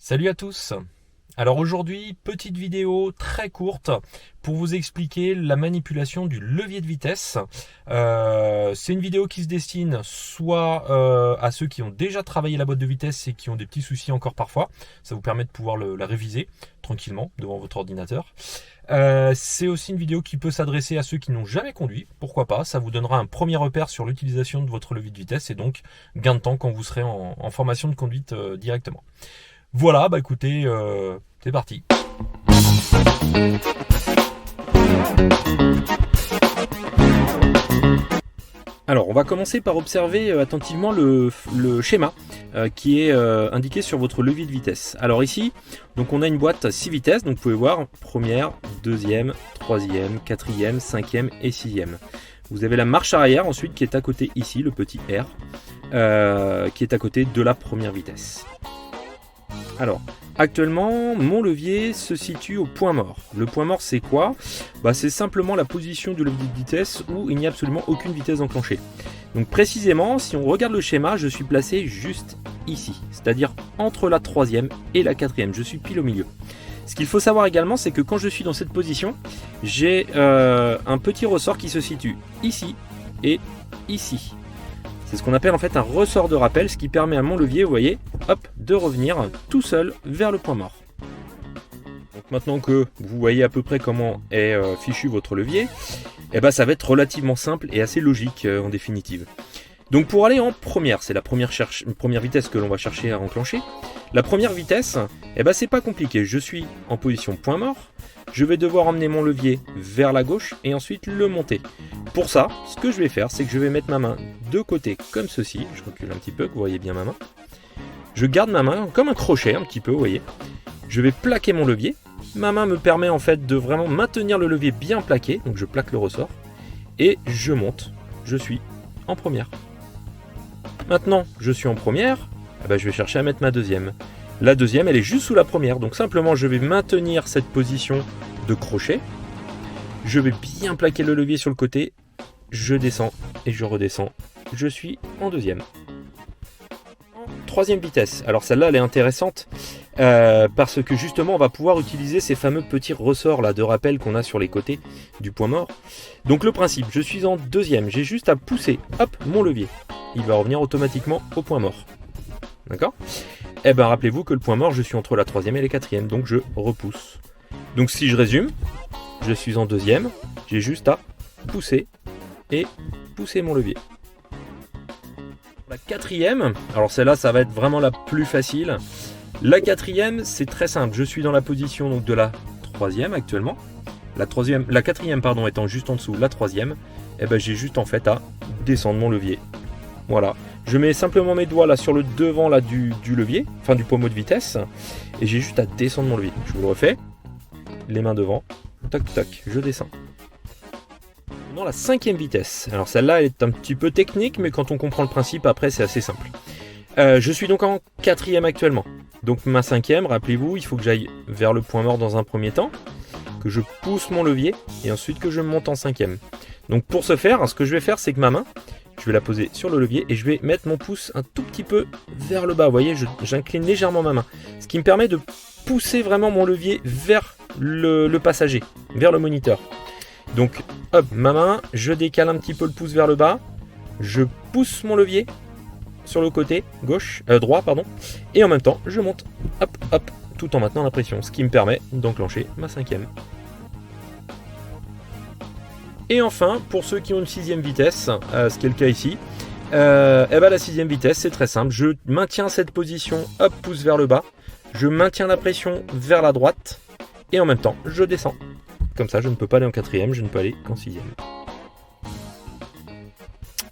Salut à tous. Alors aujourd'hui, petite vidéo très courte pour vous expliquer la manipulation du levier de vitesse. C'est une vidéo qui se destine soit à ceux qui ont déjà travaillé la boîte de vitesse et qui ont des petits soucis encore parfois. Ça vous permet de pouvoir la réviser tranquillement devant votre ordinateur. C'est aussi une vidéo qui peut s'adresser à ceux qui n'ont jamais conduit. Pourquoi pas, ça vous donnera un premier repère sur l'utilisation de votre levier de vitesse et donc gain de temps quand vous serez en formation de conduite directement. Voilà, bah écoutez, c'est parti. Alors, on va commencer par observer attentivement le schéma qui est indiqué sur votre levier de vitesse. Alors ici, donc on a une boîte 6 vitesses, donc vous pouvez voir première, deuxième, troisième, quatrième, cinquième et sixième. Vous avez la marche arrière ensuite qui est à côté ici, le petit R, qui est à côté de la première vitesse. Alors, actuellement, mon levier se situe au point mort. Le point mort, c'est quoi ? C'est simplement la position du levier de vitesse où il n'y a absolument aucune vitesse enclenchée. Donc précisément, si on regarde le schéma, je suis placé juste ici, c'est-à-dire entre la troisième et la quatrième. Je suis pile au milieu. Ce qu'il faut savoir également, c'est que quand je suis dans cette position, j'ai un petit ressort qui se situe ici et ici. C'est ce qu'on appelle en fait un ressort de rappel, ce qui permet à mon levier, vous voyez, hop, de revenir tout seul vers le point mort. Donc maintenant que vous voyez à peu près comment est fichu votre levier, ça va être relativement simple et assez logique en définitive. Donc pour aller en première, c'est la première vitesse que l'on va chercher à enclencher. La première vitesse, c'est pas compliqué, je suis en position point mort, je vais devoir emmener mon levier vers la gauche et ensuite le monter. Pour ça, ce que je vais faire, c'est que je vais mettre ma main de côté comme ceci. Je recule un petit peu, que vous voyez bien ma main. Je garde ma main comme un crochet un petit peu, vous voyez. Je vais plaquer mon levier. Ma main me permet en fait de vraiment maintenir le levier bien plaqué. Donc je plaque le ressort et je monte. Je suis en première. Maintenant, je suis en première. Je vais chercher à mettre ma deuxième. La deuxième, elle est juste sous la première. Donc simplement, je vais maintenir cette position de crochet. Je vais bien plaquer le levier sur le côté. Je descends et je redescends. Je suis en deuxième. Troisième vitesse. Alors celle-là, elle est intéressante parce que justement, on va pouvoir utiliser ces fameux petits ressorts là de rappel qu'on a sur les côtés du point mort. Donc le principe, je suis en deuxième. J'ai juste à pousser, hop, mon levier. Il va revenir automatiquement au point mort. D'accord ? Rappelez-vous que le point mort, je suis entre la troisième et la quatrième. Donc je repousse. Donc si je résume, je suis en deuxième. J'ai juste à pousser et pousser mon levier. La quatrième, alors celle-là, ça va être vraiment la plus facile. La quatrième, c'est très simple. Je suis dans la position donc, de la troisième actuellement. La quatrième, étant juste en dessous la troisième. J'ai juste en fait à descendre mon levier. Voilà. Je mets simplement mes doigts là sur le devant là, du levier, enfin du pommeau de vitesse. Et j'ai juste à descendre mon levier. Je vous le refais. Les mains devant. Tac, tac, je descends. Dans la cinquième vitesse. Alors celle-là, elle est un petit peu technique, mais quand on comprend le principe, après, c'est assez simple. Je suis donc en quatrième actuellement. Donc ma cinquième, rappelez-vous, il faut que j'aille vers le point mort dans un premier temps, que je pousse mon levier, et ensuite que je monte en cinquième. Donc pour ce faire, ce que je vais faire, c'est que ma main, je vais la poser sur le levier, et je vais mettre mon pouce un tout petit peu vers le bas. Vous voyez, j'incline légèrement ma main. Ce qui me permet de pousser vraiment mon levier vers le passager, vers le moniteur. Donc, hop, ma main, je décale un petit peu le pouce vers le bas, je pousse mon levier sur le côté droit, et en même temps, je monte, hop, hop, tout en maintenant la pression, ce qui me permet d'enclencher ma cinquième. Et enfin, pour ceux qui ont une sixième vitesse, ce qui est le cas ici, la sixième vitesse, c'est très simple, je maintiens cette position, hop, pouce vers le bas, je maintiens la pression vers la droite, et en même temps, je descends. Comme ça, je ne peux pas aller en quatrième, je ne peux aller qu'en sixième.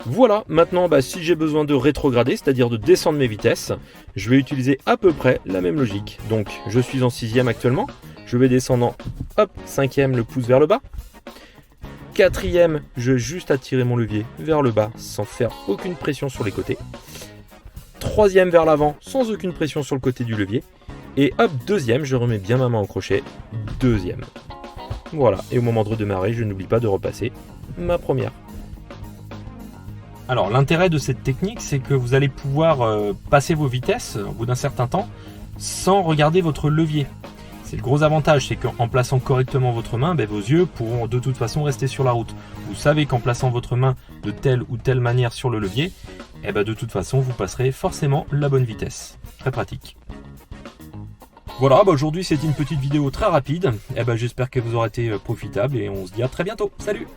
Voilà, maintenant, si j'ai besoin de rétrograder, c'est-à-dire de descendre mes vitesses, je vais utiliser à peu près la même logique. Donc, je suis en sixième actuellement, je vais descendre en, hop, cinquième, le pouce vers le bas. Quatrième, je vais juste attirer mon levier vers le bas, sans faire aucune pression sur les côtés. Troisième vers l'avant, sans aucune pression sur le côté du levier. Et hop, deuxième, je remets bien ma main au crochet, deuxième. Voilà, et au moment de redémarrer, je n'oublie pas de repasser ma première. Alors l'intérêt de cette technique, c'est que vous allez pouvoir passer vos vitesses au bout d'un certain temps sans regarder votre levier. C'est le gros avantage, c'est qu'en plaçant correctement votre main, vos yeux pourront de toute façon rester sur la route. Vous savez qu'en plaçant votre main de telle ou telle manière sur le levier, de toute façon vous passerez forcément la bonne vitesse. Très pratique. Voilà, aujourd'hui c'était une petite vidéo très rapide. J'espère qu'elle vous aura été profitable et on se dit à très bientôt. Salut!